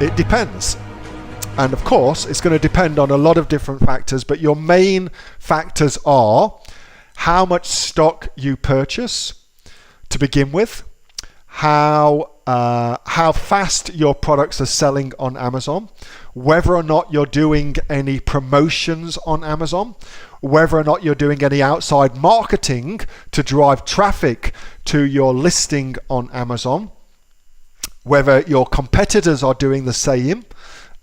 It depends. And of course, it's going to depend on a lot of different factors, but your main factors are how much stock you purchase to begin with, how fast your products are selling on Amazon, whether or not you're doing any promotions on Amazon, whether or not you're doing any outside marketing to drive traffic to your listing on Amazon, whether your competitors are doing the same,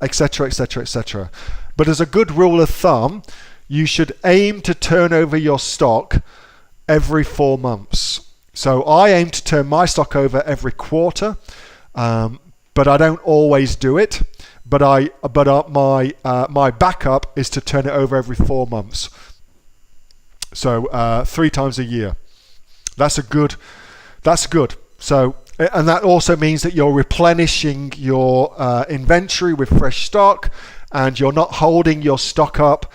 etc., etc., etc. But as a good rule of thumb, you should aim to turn over your stock every 4 months. So I aim to turn my stock over every quarter, but I don't always do it. But my backup is to turn it over every 4 months. So 3 times a year. That's good. So, and that also means that you're replenishing your inventory with fresh stock, and you're not holding your stock up,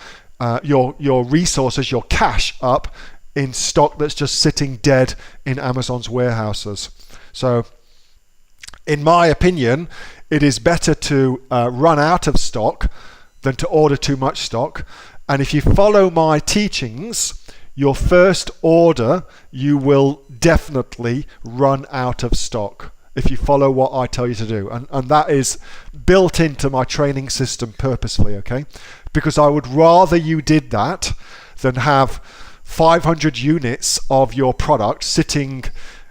your resources, your cash up in stock that's just sitting dead in Amazon's warehouses. So, in my opinion, it is better to run out of stock than to order too much stock. And if you follow my teachings, your first order, you will definitely run out of stock if you follow what I tell you to do. And that is built into my training system purposefully, okay? Because I would rather you did that than have 500 units of your product sitting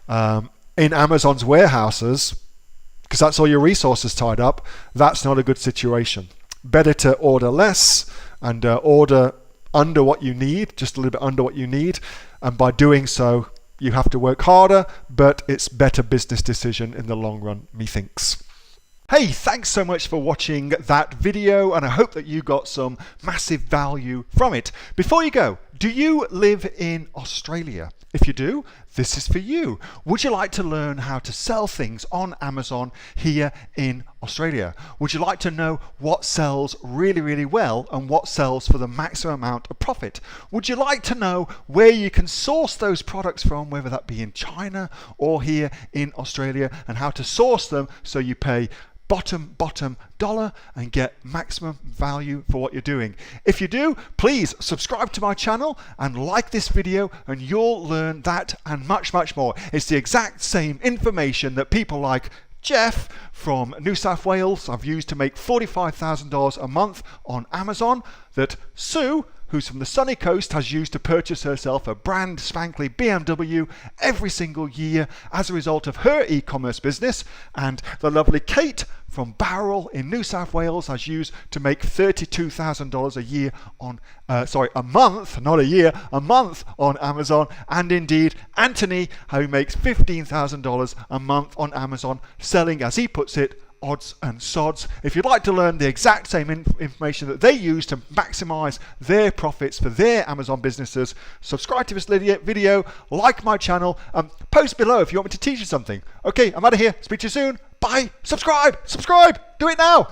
in Amazon's warehouses, because that's all your resources tied up. That's not a good situation. Better to order less and order under what you need, just a little bit under what you need, and by doing so you have to work harder, but it's better business decision in the long run, methinks. Hey, thanks so much for watching that video, and I hope that you got some massive value from it. Before you go, do you live in Australia? If you do, this is for you. Would you like to learn how to sell things on Amazon here in Australia? Would you like to know what sells really, really well and what sells for the maximum amount of profit? Would you like to know where you can source those products from, whether that be in China or here in Australia, and how to source them so you pay bottom dollar and get maximum value for what you're doing? If you do, please subscribe to my channel and like this video, and you'll learn that and much more. It's the exact same information that people like Jeff from New South Wales have used to make $45,000 a month on Amazon, that Sue, who's from the sunny coast, has used to purchase herself a brand spankly BMW every single year as a result of her e-commerce business, and the lovely Kate from Bowral in New South Wales has used to make $32,000 a year on, a month, not a year, a month on Amazon, and indeed Anthony, who makes $15,000 a month on Amazon, selling, as he puts it, odds and sods. If you'd like to learn the exact same information that they use to maximize their profits for their Amazon businesses, subscribe to this video, like my channel, post below if you want me to teach you something. Okay, I'm out of here. Speak to you soon. Bye. Subscribe. Do it now.